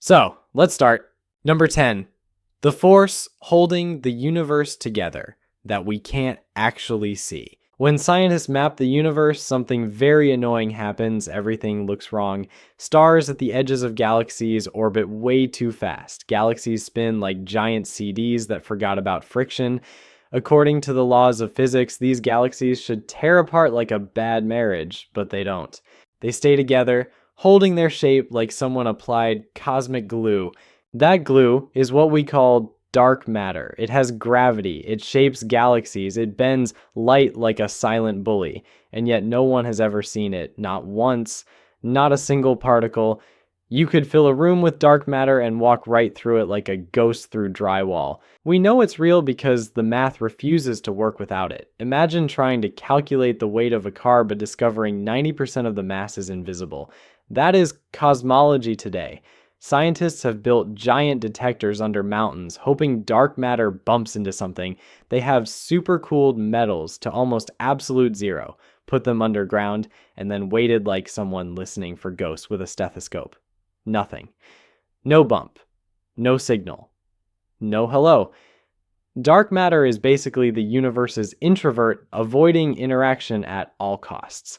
So, let's start. Number 10. The force holding the universe together that we can't actually see. When scientists map the universe, something very annoying happens. Everything looks wrong. Stars at the edges of galaxies orbit way too fast. Galaxies spin like giant CDs that forgot about friction. According to the laws of physics, these galaxies should tear apart like a bad marriage, but they don't. They stay together, holding their shape like someone applied cosmic glue. That glue is what we call dark matter. It has gravity, it shapes galaxies, it bends light like a silent bully, and yet no one has ever seen it, not once, not a single particle. You could fill a room with dark matter and walk right through it like a ghost through drywall. We know it's real because the math refuses to work without it. Imagine trying to calculate the weight of a car but discovering 90% of the mass is invisible. That is cosmology today. Scientists have built giant detectors under mountains, hoping dark matter bumps into something. They have supercooled metals to almost absolute zero, put them underground, and then waited like someone listening for ghosts with a stethoscope. Nothing. No bump. No signal. No hello. Dark matter is basically the universe's introvert, avoiding interaction at all costs.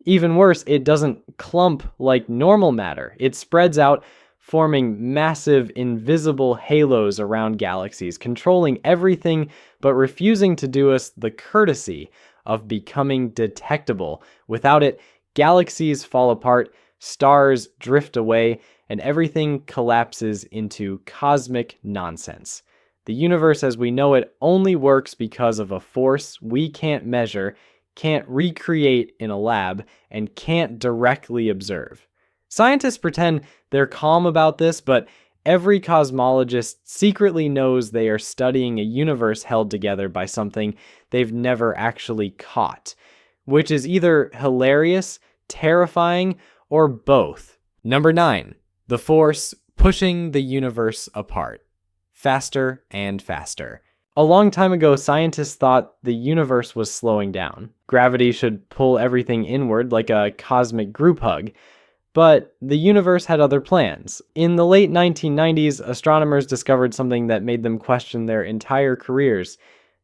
Even worse, it doesn't clump like normal matter. It spreads out, forming massive invisible halos around galaxies, controlling everything but refusing to do us the courtesy of becoming detectable. Without it, galaxies fall apart, stars drift away, and everything collapses into cosmic nonsense. The universe as we know it only works because of a force we can't measure, can't recreate in a lab, and can't directly observe. Scientists pretend they're calm about this, but every cosmologist secretly knows they are studying a universe held together by something they've never actually caught, which is either hilarious, terrifying, or both. Number 9. The force pushing the universe apart. Faster and faster. A long time ago, scientists thought the universe was slowing down. Gravity should pull everything inward like a cosmic group hug. But the universe had other plans. In the late 1990s, astronomers discovered something that made them question their entire careers.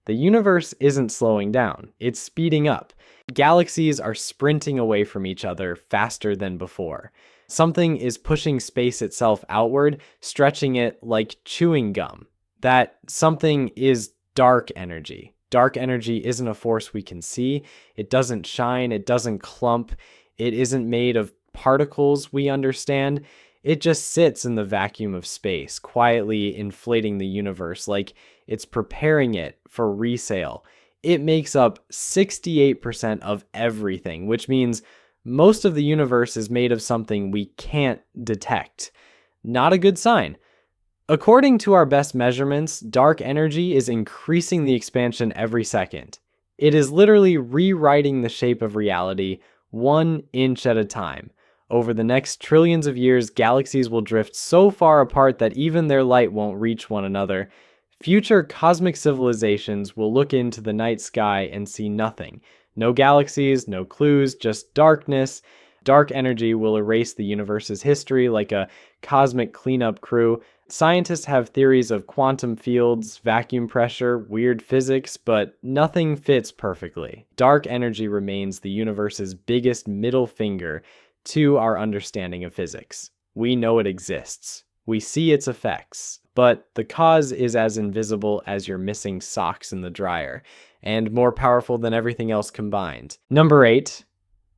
The universe isn't slowing down, it's speeding up. Galaxies are sprinting away from each other faster than before. Something is pushing space itself outward, stretching it like chewing gum. That something is dark energy. Dark energy isn't a force we can see. It doesn't shine, it doesn't clump, it isn't made of particles we understand. It just sits in the vacuum of space, quietly inflating the universe like it's preparing it for resale. It makes up 68% of everything, which means most of the universe is made of something we can't detect. Not a good sign. According to our best measurements, dark energy is increasing the expansion every second. It is literally rewriting the shape of reality 1 inch at a time. Over the next trillions of years, galaxies will drift so far apart that even their light won't reach one another. Future cosmic civilizations will look into the night sky and see nothing. No galaxies, no clues, just darkness. Dark energy will erase the universe's history like a cosmic cleanup crew. Scientists have theories of quantum fields, vacuum pressure, weird physics, but nothing fits perfectly. Dark energy remains the universe's biggest middle finger to our understanding of physics. We know it exists. We see its effects, but the cause is as invisible as your missing socks in the dryer, and more powerful than everything else combined. Number 8.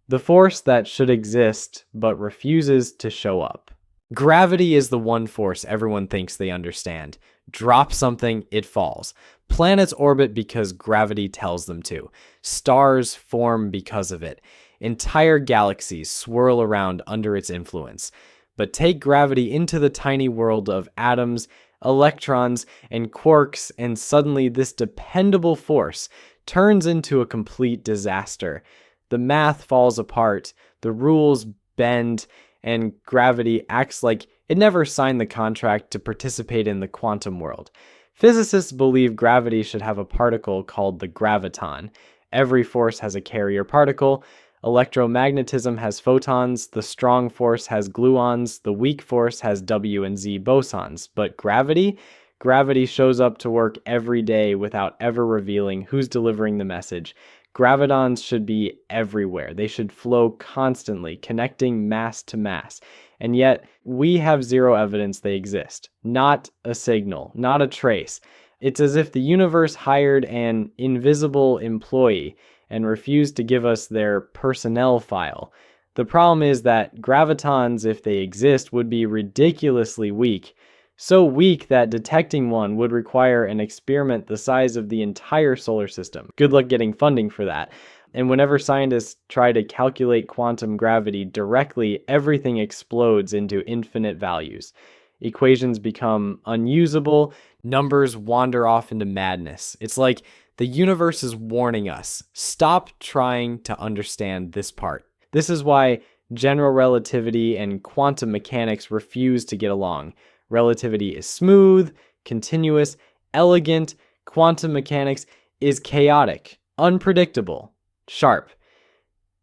The force that should exist but refuses to show up. Gravity is the one force everyone thinks they understand. Drop something, it falls. Planets orbit because gravity tells them to. Stars form because of it. Entire galaxies swirl around under its influence. But take gravity into the tiny world of atoms, electrons, and quarks, and suddenly this dependable force turns into a complete disaster. The math falls apart, the rules bend, and gravity acts like it never signed the contract to participate in the quantum world. Physicists believe gravity should have a particle called the graviton. Every force has a carrier particle. Electromagnetism has photons, the strong force has gluons, the weak force has W and Z bosons. But gravity? Gravity shows up to work every day without ever revealing who's delivering the message. Gravitons should be everywhere. They should flow constantly, connecting mass to mass. And yet, we have zero evidence they exist. Not a signal, not a trace. It's as if the universe hired an invisible employee and refused to give us their personnel file. The problem is that gravitons, if they exist, would be ridiculously weak. So weak that detecting one would require an experiment the size of the entire solar system. Good luck getting funding for that. And whenever scientists try to calculate quantum gravity directly, everything explodes into infinite values. Equations become unusable, numbers wander off into madness. It's like the universe is warning us, stop trying to understand this part. This is why general relativity and quantum mechanics refuse to get along. Relativity is smooth, continuous, elegant. Quantum mechanics is chaotic, unpredictable, sharp.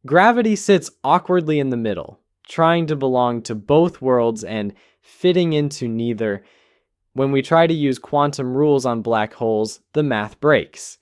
Gravity sits awkwardly in the middle, trying to belong to both worlds and fitting into neither. When we try to use quantum rules on black holes, the math breaks.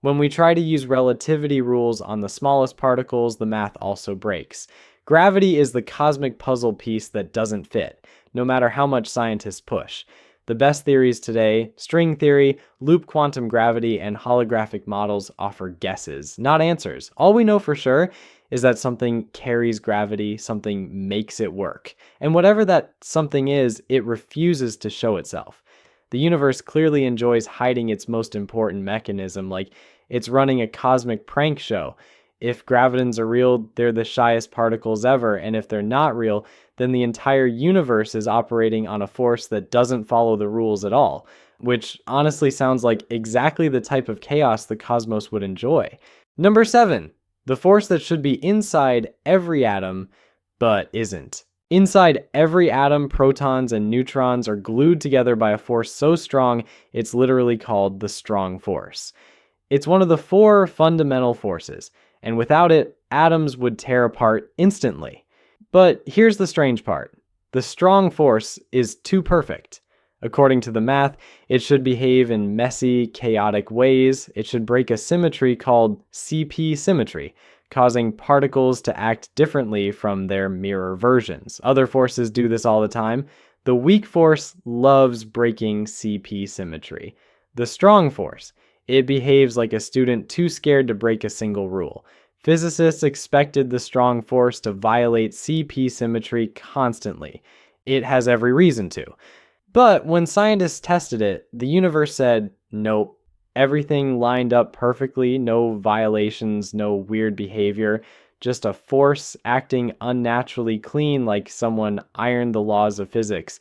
When we try to use relativity rules on the smallest particles, the math also breaks. Gravity is the cosmic puzzle piece that doesn't fit, no matter how much scientists push. The best theories today, string theory, loop quantum gravity, and holographic models offer guesses, not answers. All we know for sure is that something carries gravity, something makes it work. And whatever that something is, it refuses to show itself. The universe clearly enjoys hiding its most important mechanism, like it's running a cosmic prank show. If gravitons are real, they're the shyest particles ever, and if they're not real, then the entire universe is operating on a force that doesn't follow the rules at all, which honestly sounds like exactly the type of chaos the cosmos would enjoy. Number 7, the force that should be inside every atom, but isn't. Inside every atom, protons and neutrons are glued together by a force so strong, it's literally called the strong force. It's one of the 4 fundamental forces, and without it, atoms would tear apart instantly. But here's the strange part. The strong force is too perfect. According to the math, it should behave in messy, chaotic ways. It should break a symmetry called CP symmetry, causing particles to act differently from their mirror versions. Other forces do this all the time. The weak force loves breaking CP symmetry. The strong force, it behaves like a student too scared to break a single rule. Physicists expected the strong force to violate CP symmetry constantly. It has every reason to. But when scientists tested it, the universe said, nope, everything lined up perfectly, no violations, no weird behavior, just a force acting unnaturally clean like someone ironed the laws of physics.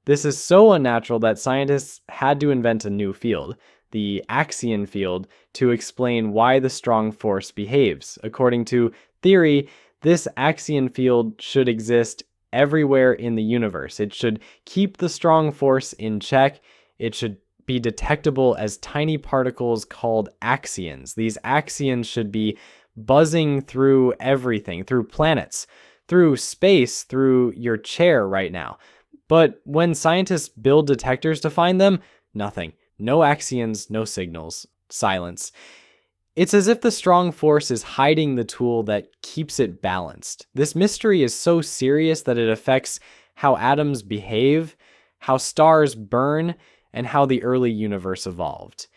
This is so unnatural that scientists had to invent a new field, the axion field, to explain why the strong force behaves. According to theory, this axion field should exist everywhere in the universe. It should keep the strong force in check. It should be detectable as tiny particles called axions. These axions should be buzzing through everything, through planets, through space, through your chair right now. But when scientists build detectors to find them, nothing. No axions, no signals, silence. It's as if the strong force is hiding the tool that keeps it balanced. This mystery is so serious that it affects how atoms behave, how stars burn, and how the early universe evolved.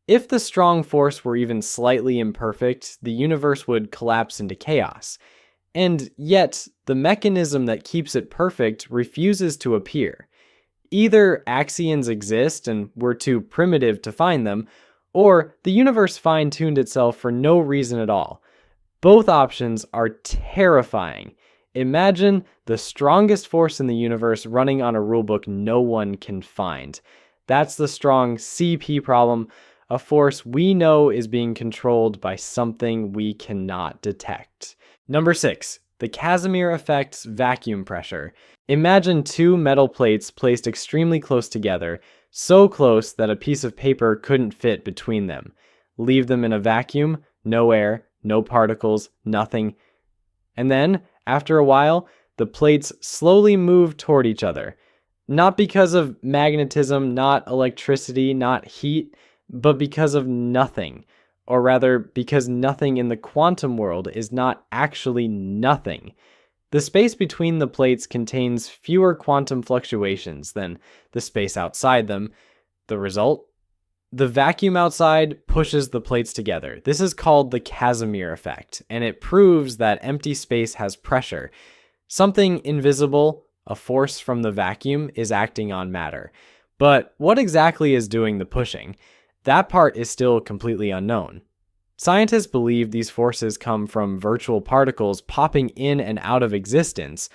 If the strong force were even slightly imperfect, the universe would collapse into chaos. And yet, the mechanism that keeps it perfect refuses to appear. Either axions exist and we're too primitive to find them, or the universe fine-tuned itself for no reason at all. Both options are terrifying. Imagine the strongest force in the universe running on a rulebook no one can find. That's the strong CP problem, a force we know is being controlled by something we cannot detect. Number 6, the Casimir effect's vacuum pressure. Imagine 2 metal plates placed extremely close together, so close that a piece of paper couldn't fit between them. Leave them in a vacuum, no air, no particles, nothing. And then, after a while, the plates slowly move toward each other. Not because of magnetism, not electricity, not heat, but because of nothing. Or rather, because nothing in the quantum world is not actually nothing. The space between the plates contains fewer quantum fluctuations than the space outside them. The result? The vacuum outside pushes the plates together. This is called the Casimir effect, and it proves that empty space has pressure. Something invisible, a force from the vacuum, is acting on matter. But what exactly is doing the pushing? That part is still completely unknown. Scientists believe these forces come from virtual particles popping in and out of existence,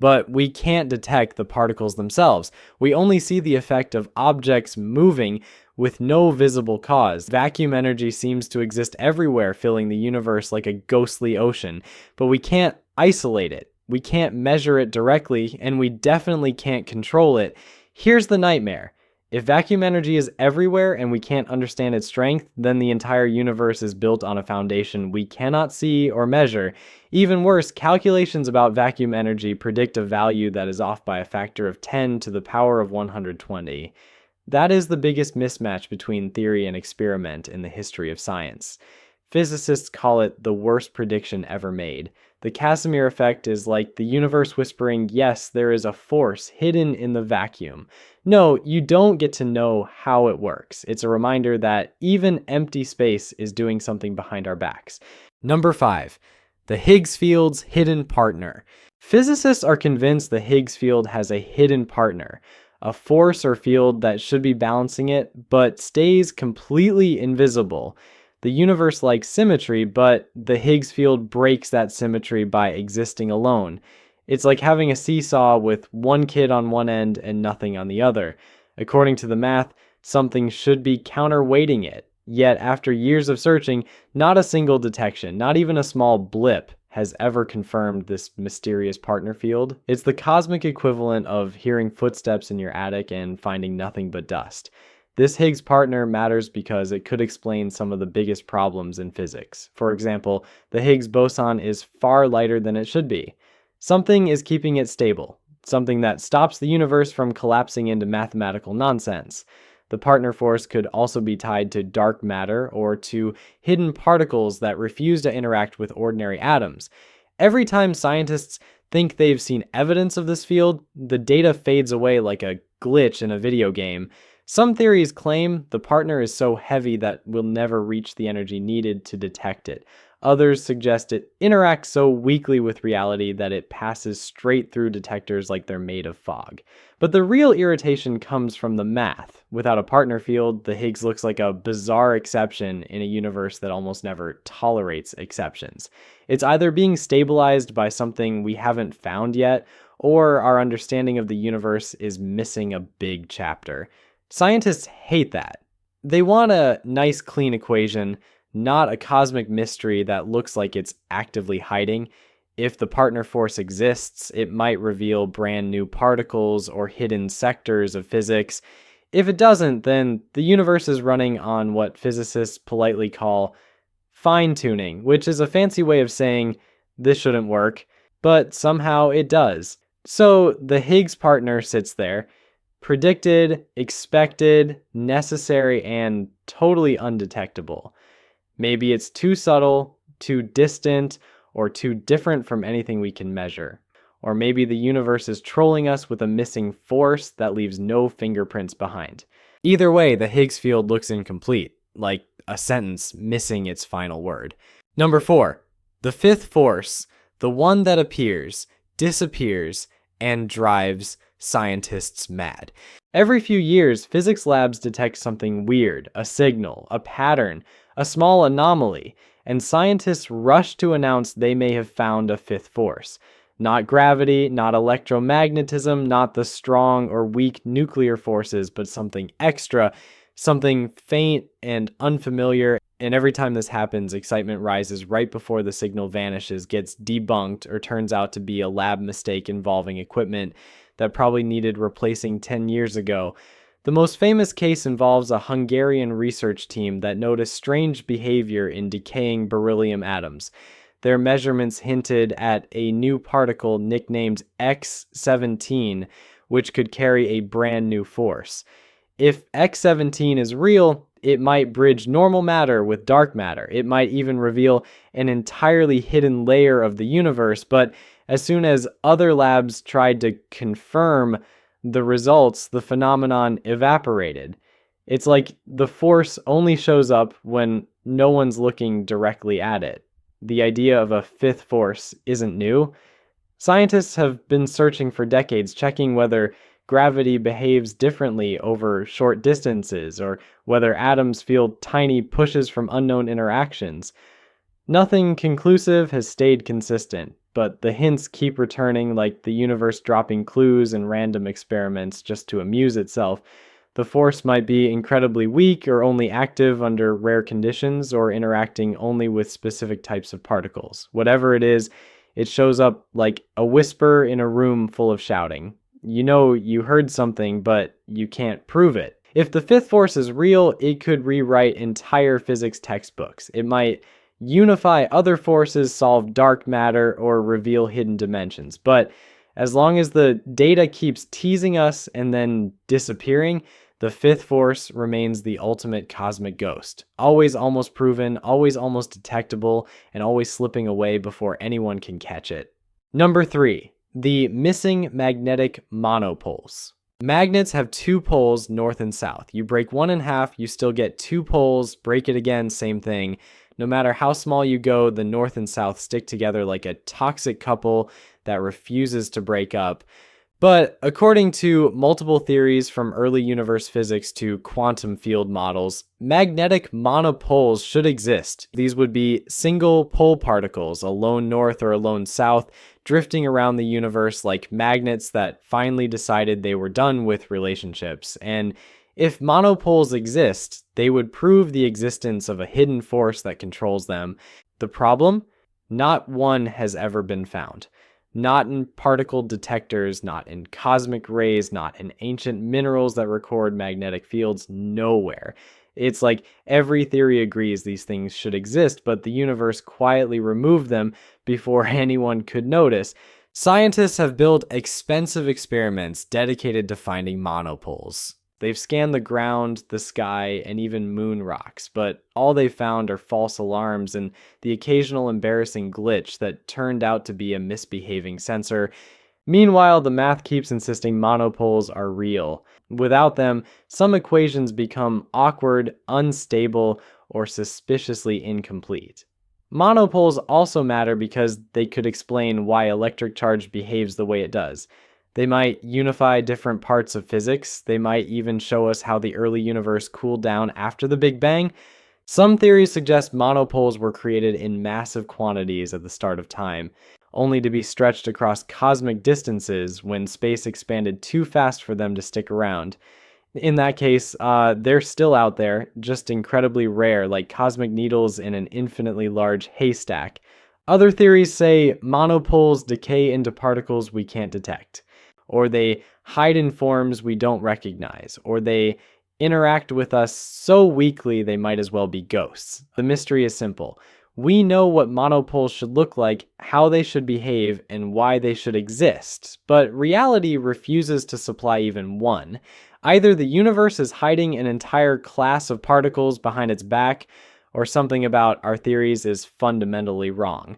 but we can't detect the particles themselves. We only see the effect of objects moving with no visible cause. Vacuum energy seems to exist everywhere, filling the universe like a ghostly ocean, but we can't isolate it. We can't measure it directly, and we definitely can't control it. Here's the nightmare. If vacuum energy is everywhere and we can't understand its strength, then the entire universe is built on a foundation we cannot see or measure. Even worse, calculations about vacuum energy predict a value that is off by a factor of 10 to the power of 120. That is the biggest mismatch between theory and experiment in the history of science. Physicists call it the worst prediction ever made. The Casimir effect is like the universe whispering, yes, there is a force hidden in the vacuum. No, you don't get to know how it works. It's a reminder that even empty space is doing something behind our backs. Number 5, the Higgs field's hidden partner. Physicists are convinced the Higgs field has a hidden partner, a force or field that should be balancing it, but stays completely invisible. The universe likes symmetry, but the Higgs field breaks that symmetry by existing alone. It's like having a seesaw with one kid on one end and nothing on the other. According to the math, something should be counterweighting it. Yet after years of searching, not a single detection, not even a small blip, has ever confirmed this mysterious partner field. It's the cosmic equivalent of hearing footsteps in your attic and finding nothing but dust. This Higgs partner matters because it could explain some of the biggest problems in physics. For example, the Higgs boson is far lighter than it should be. Something is keeping it stable, something that stops the universe from collapsing into mathematical nonsense. The partner force could also be tied to dark matter or to hidden particles that refuse to interact with ordinary atoms. Every time scientists think they've seen evidence of this field, the data fades away like a glitch in a video game. Some theories claim the partner is so heavy that we'll never reach the energy needed to detect it. Others suggest it interacts so weakly with reality that it passes straight through detectors like they're made of fog. But the real irritation comes from the math. Without a partner field, the Higgs looks like a bizarre exception in a universe that almost never tolerates exceptions. It's either being stabilized by something we haven't found yet, or our understanding of the universe is missing a big chapter. Scientists hate that. They want a nice, clean equation, not a cosmic mystery that looks like it's actively hiding. If the partner force exists, it might reveal brand new particles or hidden sectors of physics. If it doesn't, then the universe is running on what physicists politely call fine-tuning, which is a fancy way of saying this shouldn't work, but somehow it does. So the Higgs partner sits there, predicted, expected, necessary, and totally undetectable. Maybe it's too subtle, too distant, or too different from anything we can measure. Or maybe the universe is trolling us with a missing force that leaves no fingerprints behind. Either way, the Higgs field looks incomplete, like a sentence missing its final word. Number 4, the fifth force, the one that appears, disappears, and drives scientists mad. Every few years, physics labs detect something weird, a signal, a pattern, a small anomaly, and scientists rush to announce they may have found a fifth force. Not gravity, not electromagnetism, not the strong or weak nuclear forces, but something extra, something faint and unfamiliar. And every time this happens, excitement rises right before the signal vanishes, gets debunked, or turns out to be a lab mistake involving equipment that probably needed replacing 10 years ago. The most famous case involves a Hungarian research team that noticed strange behavior in decaying beryllium atoms. their measurements hinted at a new particle nicknamed X17, which could carry a brand new force. If X17 is real, it might bridge normal matter with dark matter. It might even reveal an entirely hidden layer of the universe, but as soon as other labs tried to confirm the results, the phenomenon evaporated. It's like the force only shows up when no one's looking directly at it. The idea of a fifth force isn't new. Scientists have been searching for decades, checking whether gravity behaves differently over short distances or whether atoms feel tiny pushes from unknown interactions. Nothing conclusive has stayed consistent, but the hints keep returning, like the universe dropping clues and random experiments just to amuse itself. The force might be incredibly weak or only active under rare conditions or interacting only with specific types of particles. Whatever it is, it shows up like a whisper in a room full of shouting. You know you heard something, but you can't prove it. If the fifth force is real, it could rewrite entire physics textbooks. It might unify other forces, solve dark matter, or reveal hidden dimensions. But as long as the data keeps teasing us and then disappearing, the fifth force remains the ultimate cosmic ghost. Always almost proven, always almost detectable, and always slipping away before anyone can catch it. Number 3. The missing magnetic monopoles. Magnets have two poles, north and south. You break one in half, you still get two poles, break it again, same thing. No matter how small you go, the north and south stick together like a toxic couple that refuses to break up. But according to multiple theories from early universe physics to quantum field models, magnetic monopoles should exist. These would be single pole particles, a lone north or a lone south, drifting around the universe like magnets that finally decided they were done with relationships. And if monopoles exist, they would prove the existence of a hidden force that controls them. The problem? Not one has ever been found. Not in particle detectors, not in cosmic rays, not in ancient minerals that record magnetic fields, nowhere. It's like every theory agrees these things should exist, but the universe quietly removed them before anyone could notice. Scientists have built expensive experiments dedicated to finding monopoles. They've scanned the ground, the sky, and even moon rocks, but all they found are false alarms and the occasional embarrassing glitch that turned out to be a misbehaving sensor. Meanwhile, the math keeps insisting monopoles are real. Without them, some equations become awkward, unstable, or suspiciously incomplete. Monopoles also matter because they could explain why electric charge behaves the way it does. They might unify different parts of physics. They might even show us how the early universe cooled down after the Big Bang. Some theories suggest monopoles were created in massive quantities at the start of time, only to be stretched across cosmic distances when space expanded too fast for them to stick around. In that case, they're still out there, just incredibly rare, like cosmic needles in an infinitely large haystack. Other theories say monopoles decay into particles we can't detect, or they hide in forms we don't recognize, or they interact with us so weakly they might as well be ghosts. The mystery is simple. We know what monopoles should look like, how they should behave, and why they should exist, but reality refuses to supply even one. Either the universe is hiding an entire class of particles behind its back, or something about our theories is fundamentally wrong.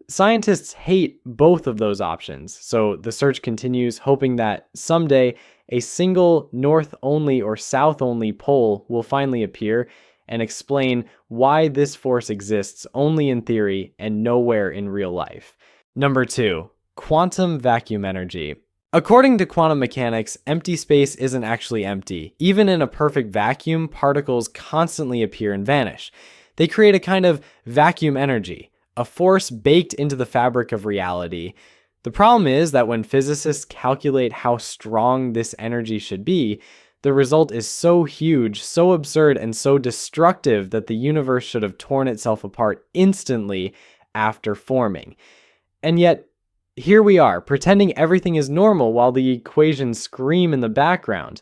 Scientists hate both of those options, so the search continues, hoping that someday a single north-only or south-only pole will finally appear and explain why this force exists only in theory and nowhere in real life. Number 2. Quantum vacuum energy. According to quantum mechanics, empty space isn't actually empty. Even in a perfect vacuum, particles constantly appear and vanish. They create a kind of vacuum energy, a force baked into the fabric of reality. The problem is that when physicists calculate how strong this energy should be, the result is so huge, so absurd, and so destructive that the universe should have torn itself apart instantly after forming. And yet, here we are, pretending everything is normal while the equations scream in the background.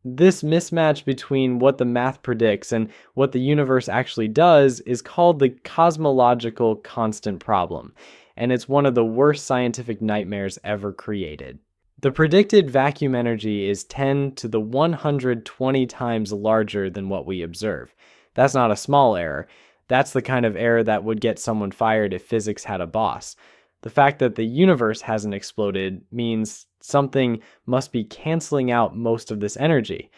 This mismatch between what the math predicts and what the universe actually does is called the cosmological constant problem, and it's one of the worst scientific nightmares ever created. The predicted vacuum energy is 10 to the 120 times larger than what we observe. That's not a small error. That's the kind of error that would get someone fired if physics had a boss. The fact that the universe hasn't exploded means something must be canceling out most of this energy.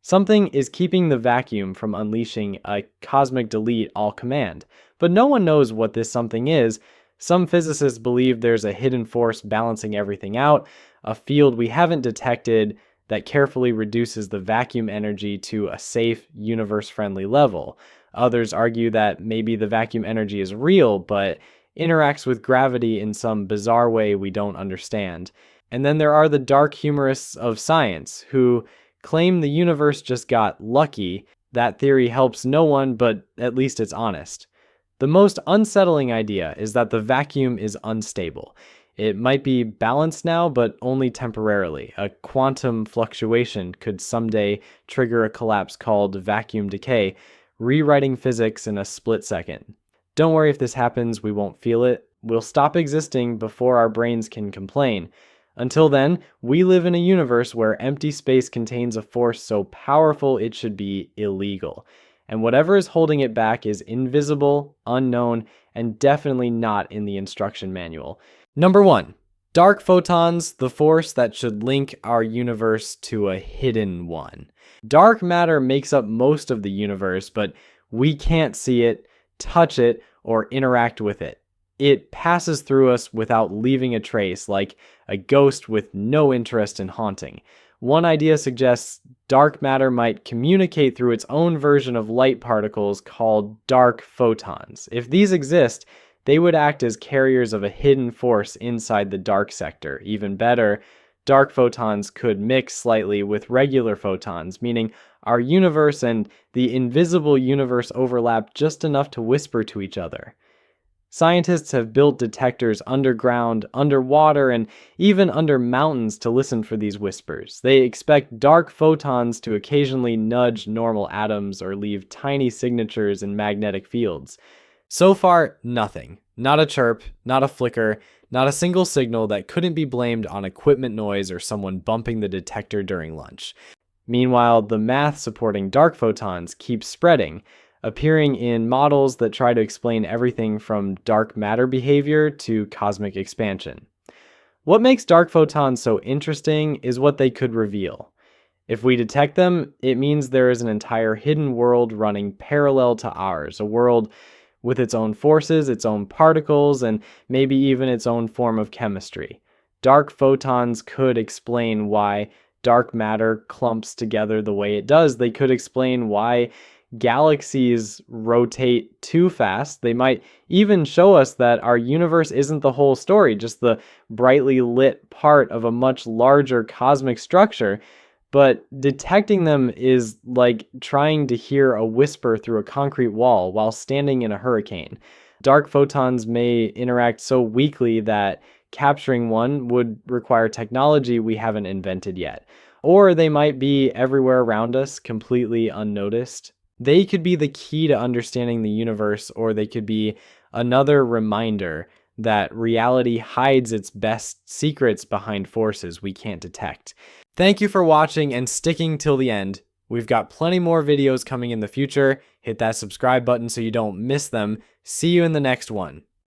Something is keeping the vacuum from unleashing a cosmic delete all command, but no one knows what this something is. Some physicists believe there's a hidden force balancing everything out, a field we haven't detected that carefully reduces the vacuum energy to a safe, universe-friendly level. Others argue that maybe the vacuum energy is real, but interacts with gravity in some bizarre way we don't understand. And then there are the dark humorists of science who claim the universe just got lucky. That theory helps no one, but at least it's honest. The most unsettling idea is that the vacuum is unstable. It might be balanced now, but only temporarily. A quantum fluctuation could someday trigger a collapse called vacuum decay, rewriting physics in a split second. Don't worry if this happens, we won't feel it. We'll stop existing before our brains can complain. Until then, we live in a universe where empty space contains a force so powerful it should be illegal. And whatever is holding it back is invisible, unknown, and definitely not in the instruction manual. Number 1. Dark photons, the force that should link our universe to a hidden one. Dark matter makes up most of the universe, but we can't see it, touch it, or interact with it. It passes through us without leaving a trace, like a ghost with no interest in haunting. One idea suggests dark matter might communicate through its own version of light particles called dark photons. If these exist, they would act as carriers of a hidden force inside the dark sector. Even better, dark photons could mix slightly with regular photons, meaning our universe and the invisible universe overlap just enough to whisper to each other. Scientists have built detectors underground, underwater, and even under mountains to listen for these whispers. They expect dark photons to occasionally nudge normal atoms or leave tiny signatures in magnetic fields. So far, nothing. Not a chirp, not a flicker, not a single signal that couldn't be blamed on equipment noise or someone bumping the detector during lunch. Meanwhile, the math supporting dark photons keeps spreading, appearing in models that try to explain everything from dark matter behavior to cosmic expansion. What makes dark photons so interesting is what they could reveal. If we detect them, it means there is an entire hidden world running parallel to ours, a world with its own forces, its own particles, and maybe even its own form of chemistry. Dark photons could explain why dark matter clumps together the way it does. They could explain why galaxies rotate too fast. They might even show us that our universe isn't the whole story, just the brightly lit part of a much larger cosmic structure. But detecting them is like trying to hear a whisper through a concrete wall while standing in a hurricane. Dark photons may interact so weakly that capturing one would require technology we haven't invented yet. Or they might be everywhere around us, completely unnoticed. They could be the key to understanding the universe, or they could be another reminder that reality hides its best secrets behind forces we can't detect. Thank you for watching and sticking till the end. We've got plenty more videos coming in the future. Hit that subscribe button so you don't miss them. See you in the next one.